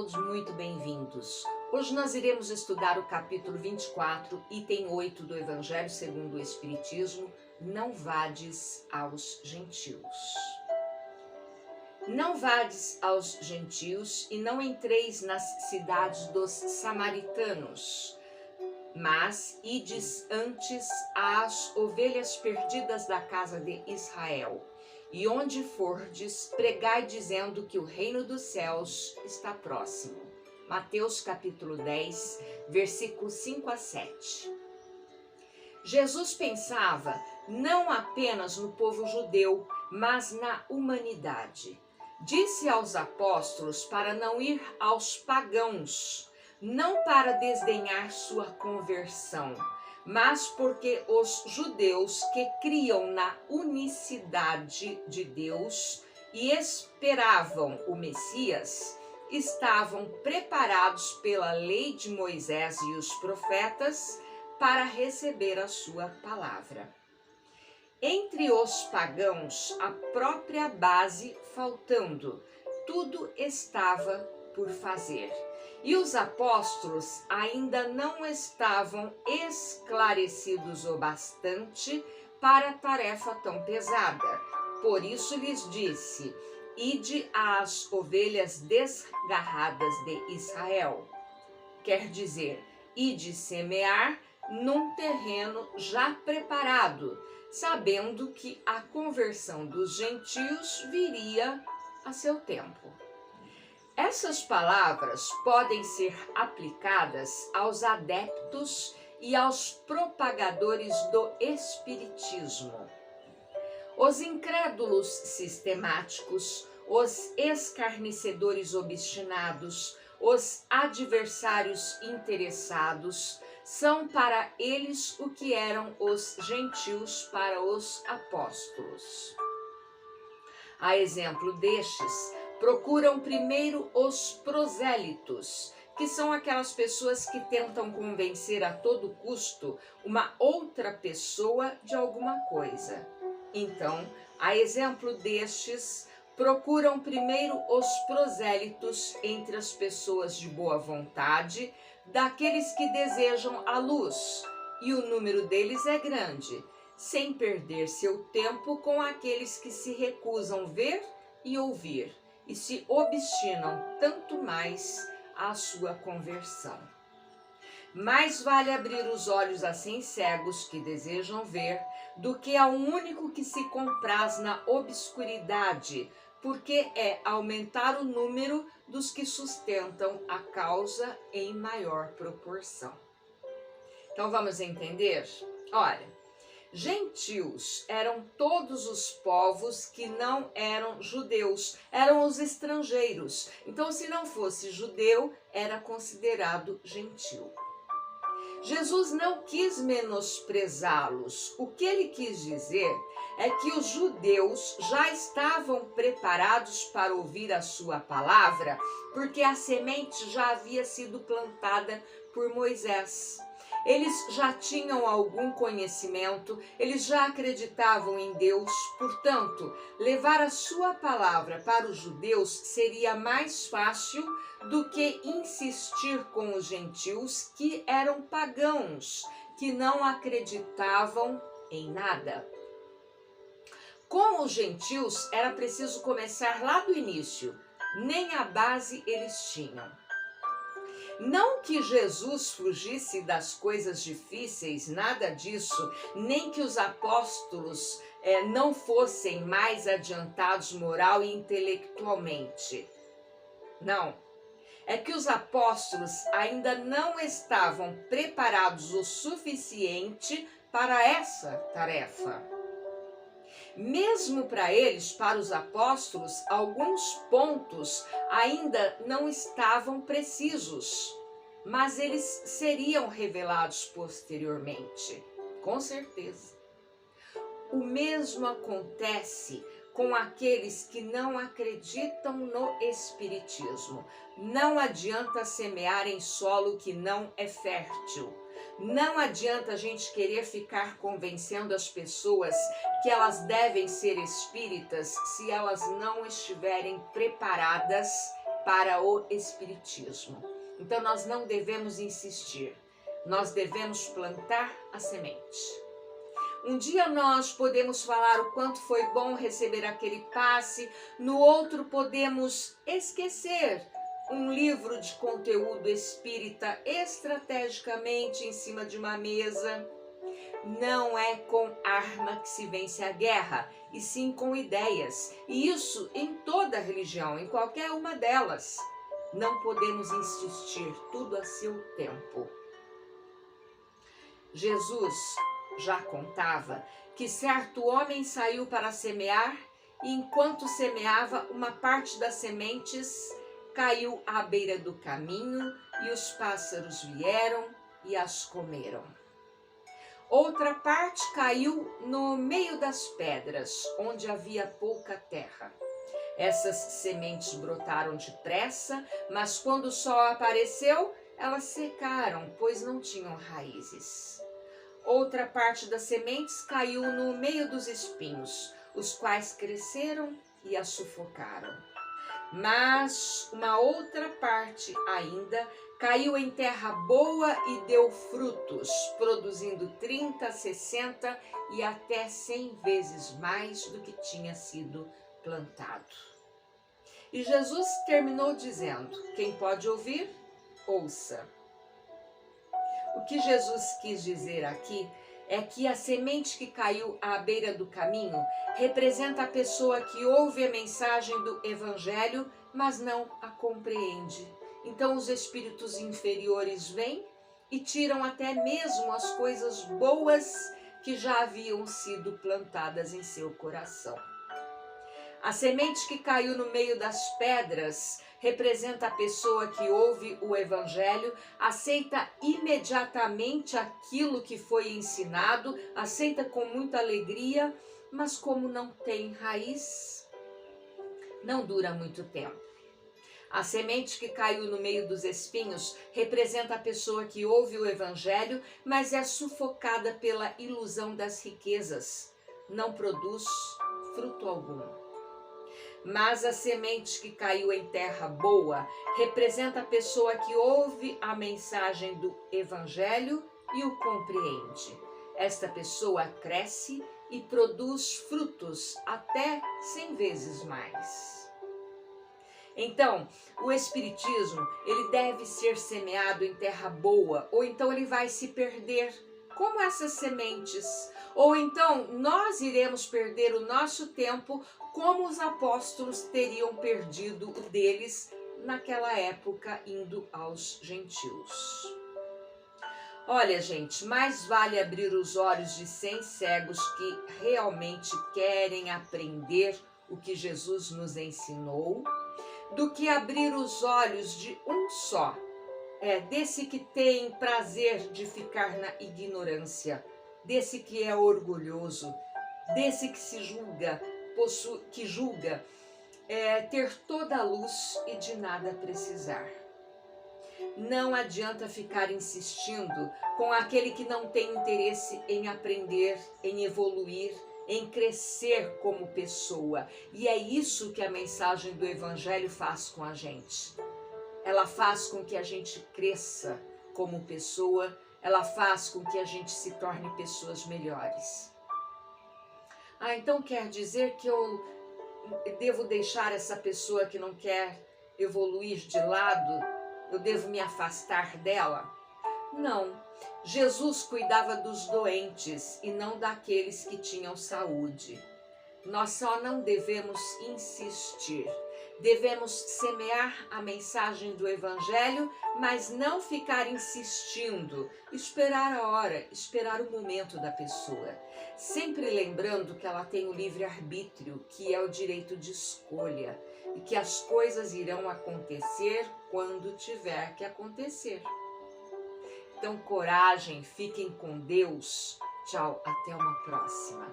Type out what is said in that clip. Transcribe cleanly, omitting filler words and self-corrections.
todos muito bem-vindos. Hoje nós iremos estudar o capítulo 24, item 8 do Evangelho segundo o Espiritismo, não vades aos gentios. Não vades aos gentios e não entreis nas cidades dos samaritanos, mas ides antes às ovelhas perdidas da casa de Israel. E onde fordes, pregai dizendo que o reino dos céus está próximo. Mateus capítulo 10, versículos 5 a 7. Jesus pensava não apenas no povo judeu, mas na humanidade. Disse aos apóstolos para não ir aos pagãos, não para desdenhar sua conversão, mas porque os judeus que criam na unicidade de Deus e esperavam o Messias, estavam preparados pela lei de Moisés e os profetas para receber a sua palavra. Entre os pagãos, a própria base faltando, tudo estava por fazer. E os apóstolos ainda não estavam esclarecidos o bastante para a tarefa tão pesada. Por isso lhes disse: ide às ovelhas desgarradas de Israel. Quer dizer, ide semear num terreno já preparado, sabendo que a conversão dos gentios viria a seu tempo. Essas palavras podem ser aplicadas aos adeptos e aos propagadores do espiritismo. Os incrédulos sistemáticos, os escarnecedores obstinados, os adversários interessados, são para eles o que eram os gentios para os apóstolos. A exemplo destes, procuram primeiro os prosélitos, que são aquelas pessoas que tentam convencer a todo custo uma outra pessoa de alguma coisa. Então, a exemplo destes, procuram primeiro os prosélitos entre as pessoas de boa vontade, daqueles que desejam a luz, e o número deles é grande, sem perder seu tempo com aqueles que se recusam ver e ouvir, e se obstinam tanto mais à sua conversão. Mais vale abrir os olhos a 100 cegos que desejam ver, do que a um único que se compraz na obscuridade, porque é aumentar o número dos que sustentam a causa em maior proporção. Então vamos entender? Olha, gentios eram todos os povos que não eram judeus, eram os estrangeiros. Então, se não fosse judeu, era considerado gentil. Jesus não quis menosprezá-los. O que ele quis dizer é que os judeus já estavam preparados para ouvir a sua palavra, porque a semente já havia sido plantada por Moisés. Eles já tinham algum conhecimento, eles já acreditavam em Deus, portanto, levar a sua palavra para os judeus seria mais fácil do que insistir com os gentios que eram pagãos, que não acreditavam em nada. Com os gentios era preciso começar lá do início, nem a base eles tinham. Não que Jesus fugisse das coisas difíceis, nada disso, nem que os apóstolos não fossem mais adiantados moral e intelectualmente. Não, é que os apóstolos ainda não estavam preparados o suficiente para essa tarefa. Mesmo para eles, para os apóstolos, alguns pontos ainda não estavam precisos, mas eles seriam revelados posteriormente, com certeza. O mesmo acontece com aqueles que não acreditam no espiritismo. Não adianta semear em solo que não é fértil. Não adianta a gente querer ficar convencendo as pessoas que elas devem ser espíritas se elas não estiverem preparadas para o espiritismo. Então nós não devemos insistir, nós devemos plantar a semente. Um dia nós podemos falar o quanto foi bom receber aquele passe, no outro podemos esquecer um livro de conteúdo espírita estrategicamente em cima de uma mesa. Não é com arma que se vence a guerra, e sim com ideias. E isso em toda religião, em qualquer uma delas. Não podemos insistir, tudo a seu tempo. Jesus já contava que certo homem saiu para semear e enquanto semeava, uma parte das sementes caiu à beira do caminho e os pássaros vieram e as comeram. Outra parte caiu no meio das pedras, onde havia pouca terra. Essas sementes brotaram depressa, mas quando o sol apareceu, elas secaram, pois não tinham raízes. Outra parte das sementes caiu no meio dos espinhos, os quais cresceram e a sufocaram. Mas uma outra parte ainda caiu em terra boa e deu frutos, produzindo 30, 60 e até 100 vezes mais do que tinha sido plantado. E Jesus terminou dizendo: quem pode ouvir, ouça. O que Jesus quis dizer aqui é que a semente que caiu à beira do caminho representa a pessoa que ouve a mensagem do Evangelho, mas não a compreende. Então os espíritos inferiores vêm e tiram até mesmo as coisas boas que já haviam sido plantadas em seu coração. A semente que caiu no meio das pedras representa a pessoa que ouve o Evangelho, aceita imediatamente aquilo que foi ensinado, aceita com muita alegria, mas como não tem raiz, não dura muito tempo. A semente que caiu no meio dos espinhos representa a pessoa que ouve o Evangelho, mas é sufocada pela ilusão das riquezas, não produz fruto algum. Mas a semente que caiu em terra boa representa a pessoa que ouve a mensagem do Evangelho e o compreende. Esta pessoa cresce e produz frutos até 100 vezes mais. Então, o Espiritismo, ele deve ser semeado em terra boa, ou então ele vai se perder como essas sementes. Ou então nós iremos perder o nosso tempo como os apóstolos teriam perdido o deles naquela época indo aos gentios. Olha, gente, mais vale abrir os olhos de 100 cegos que realmente querem aprender o que Jesus nos ensinou, do que abrir os olhos de um só, desse que tem prazer de ficar na ignorância, desse que é orgulhoso, desse que se julga, ter toda a luz e de nada precisar. Não adianta ficar insistindo com aquele que não tem interesse em aprender, em evoluir, em crescer como pessoa. E é isso que a mensagem do Evangelho faz com a gente. Ela faz com que a gente cresça como pessoa, ela faz com que a gente se torne pessoas melhores. Então quer dizer que eu devo deixar essa pessoa que não quer evoluir de lado? Eu devo me afastar dela? Não. Jesus cuidava dos doentes e não daqueles que tinham saúde. Nós só não devemos insistir. Devemos semear a mensagem do Evangelho, mas não ficar insistindo, esperar a hora, esperar o momento da pessoa. Sempre lembrando que ela tem o livre-arbítrio, que é o direito de escolha, e que as coisas irão acontecer quando tiver que acontecer. Então, coragem, fiquem com Deus. Tchau, até uma próxima.